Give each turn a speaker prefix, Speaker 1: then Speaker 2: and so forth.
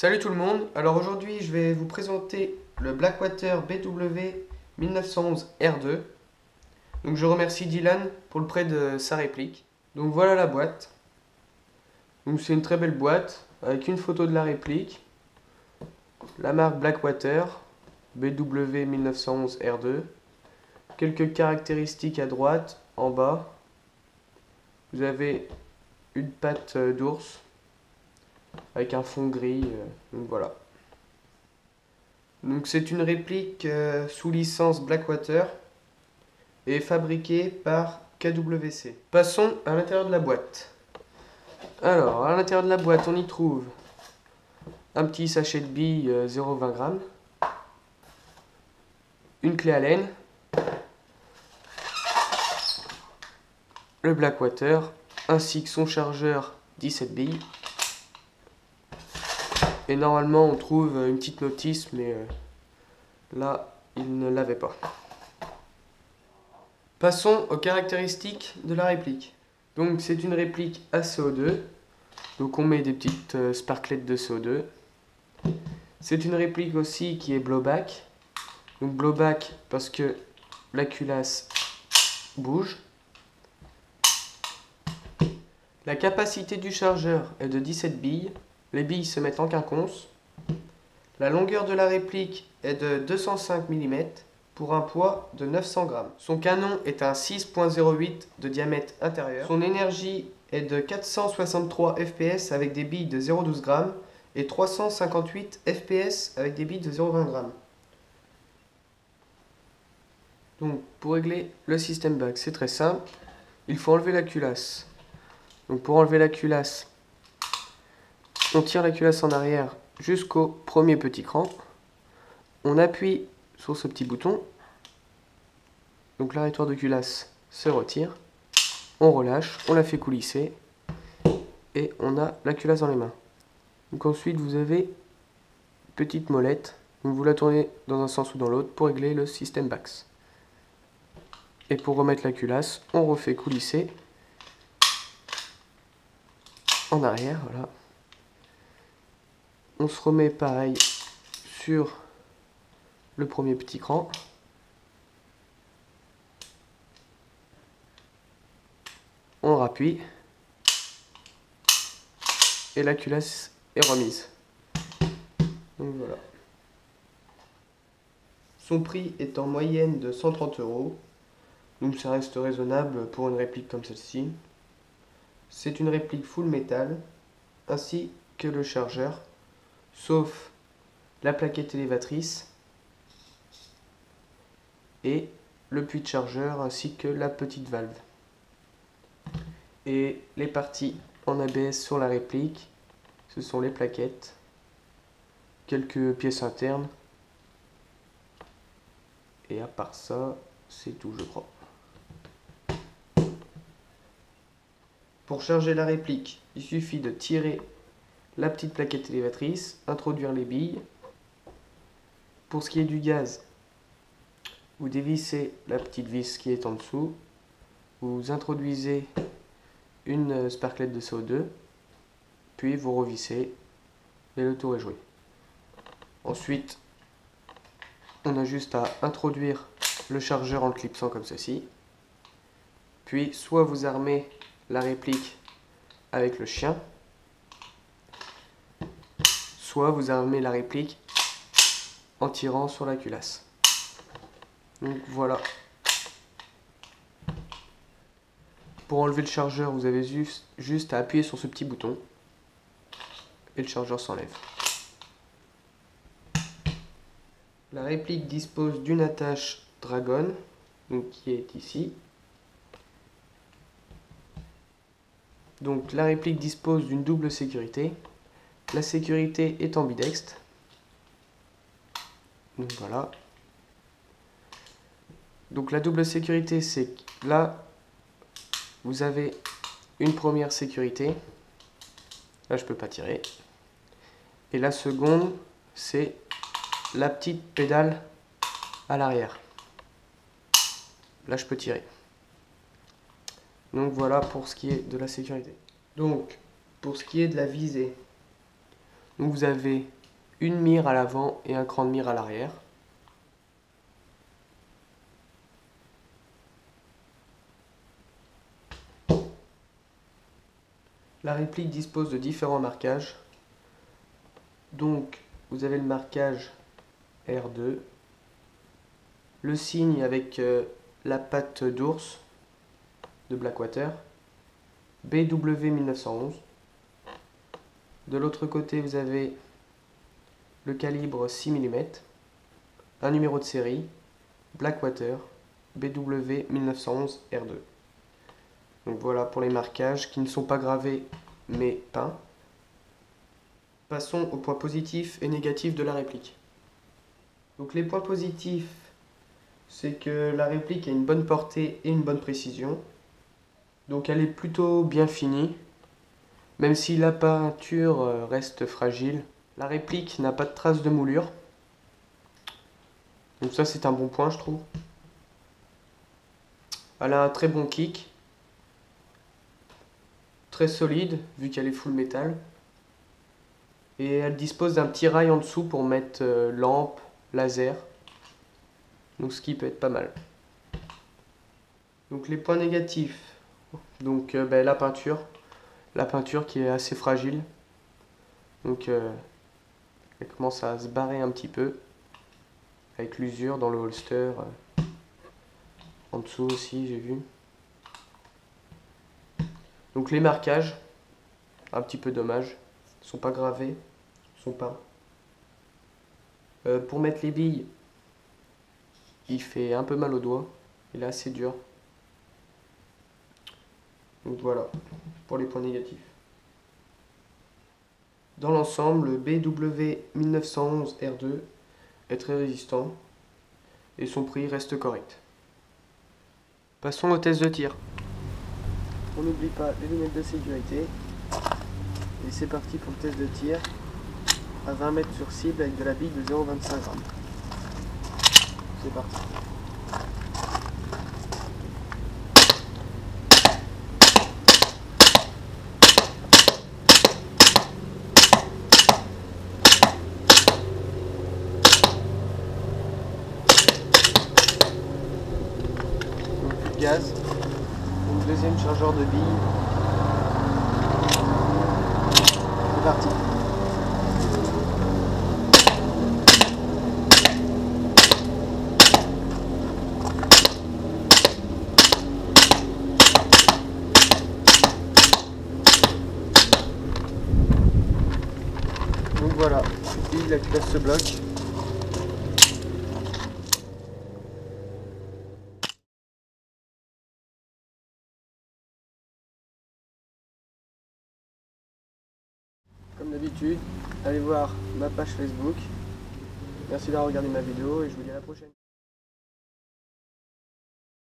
Speaker 1: Salut tout le monde, alors aujourd'hui je vais vous présenter le Blackwater BW 1911 R2. Donc je remercie Dylan pour le prêt de sa réplique. Donc voilà la boîte. Donc c'est une très belle boîte avec une photo de la réplique, la marque Blackwater BW 1911 R2, quelques caractéristiques à droite, en bas. Vous avez une patte d'ours avec un fond gris, donc voilà. Donc c'est une réplique sous licence Blackwater et fabriquée par KWC. Passons à l'intérieur de la boîte. Alors, à l'intérieur de la boîte, on y trouve un petit sachet de billes 0,20 g, une clé Allen, le Blackwater, ainsi que son chargeur 17 billes. Et normalement, on trouve une petite notice, mais là, il ne l'avait pas. Passons aux caractéristiques de la réplique. Donc c'est une réplique à CO2. Donc on met des petites sparklettes de CO2. C'est une réplique aussi qui est blowback. Donc blowback parce que la culasse bouge. La capacité du chargeur est de 17 billes. Les billes se mettent en quinconce. La longueur de la réplique est de 205 mm pour un poids de 900 g. Son canon est un 6.08 de diamètre intérieur. Son énergie est de 463 fps avec des billes de 0,12 g et 358 fps avec des billes de 0,20 g. Donc pour régler le système back, c'est très simple. Il faut enlever la culasse. Donc pour enlever la culasse, on tire la culasse en arrière jusqu'au premier petit cran. On appuie sur ce petit bouton. Donc l'arrêtoir de culasse se retire. On relâche, on la fait coulisser. Et on a la culasse dans les mains. Donc ensuite vous avez une petite molette. Donc vous la tournez dans un sens ou dans l'autre pour régler le système BAX. Et pour remettre la culasse, on refait coulisser en arrière, voilà. On se remet pareil sur le premier petit cran. On rappuie. Et la culasse est remise. Donc voilà. Son prix est en moyenne de 130 €. Donc ça reste raisonnable pour une réplique comme celle-ci. C'est une réplique full métal, ainsi que le chargeur, sauf la plaquette élévatrice et le puits de chargeur, ainsi que la petite valve. Et les parties en ABS sur la réplique, ce sont les plaquettes, quelques pièces internes, et à part ça, c'est tout je crois. Pour charger la réplique, il suffit de tirer la petite plaquette élévatrice, introduire les billes. Pour ce qui est du gaz, vous dévissez la petite vis qui est en dessous, vous introduisez une sparklette de CO2, puis vous revissez et le tour est joué. Ensuite, on a juste à introduire le chargeur en le clipsant comme ceci, puis soit vous armez la réplique avec le chien, soit vous armez la réplique en tirant sur la culasse. Donc voilà. Pour enlever le chargeur, vous avez juste à appuyer sur ce petit bouton et le chargeur s'enlève. La réplique dispose d'une attache Dragon, donc qui est ici. Donc la réplique dispose d'une double sécurité. La sécurité est ambidextre. Donc voilà. Donc la double sécurité, c'est que là, vous avez une première sécurité. Là, je ne peux pas tirer. Et la seconde, c'est la petite pédale à l'arrière. Là, je peux tirer. Donc voilà pour ce qui est de la sécurité. Donc, pour ce qui est de la visée, Donc vous avez une mire à l'avant et un cran de mire à l'arrière. La réplique dispose de différents marquages. Donc vous avez le marquage R2, le signe avec la patte d'ours de Blackwater, BW 1911. De l'autre côté, vous avez le calibre 6 mm, un numéro de série, Blackwater, BW 1911 R2. Donc voilà pour les marquages qui ne sont pas gravés mais peints. Passons aux points positifs et négatifs de la réplique. Donc les points positifs, c'est que la réplique a une bonne portée et une bonne précision. Donc elle est plutôt bien finie. Même si la peinture reste fragile, la réplique n'a pas de traces de moulure. Donc ça c'est un bon point je trouve. Elle a un très bon kick. Très solide vu qu'elle est full métal. Et elle dispose d'un petit rail en dessous pour mettre lampe, laser. Donc ce qui peut être pas mal. Donc les points négatifs. Donc la peinture. La peinture qui est assez fragile. Donc elle commence à se barrer un petit peu. Avec l'usure dans le holster. En dessous aussi j'ai vu. Donc les marquages. Un petit peu dommage. Ils sont pas gravés. Ils sont peints. Pour mettre les billes. Il fait un peu mal au doigt. Il est assez dur. Donc voilà, pour les points négatifs. Dans l'ensemble, le BW 1911 R2 est très résistant et son prix reste correct. Passons au test de tir. On n'oublie pas les lunettes de sécurité. Et c'est parti pour le test de tir à 20 mètres sur cible avec de la bille de 0,25 g. C'est parti. Gaz, donc deuxième chargeur de billes, c'est parti. Donc voilà, puis la culasse se bloque. Comme d'habitude, allez voir ma page Facebook. Merci d'avoir regardé ma vidéo et je vous dis à la prochaine.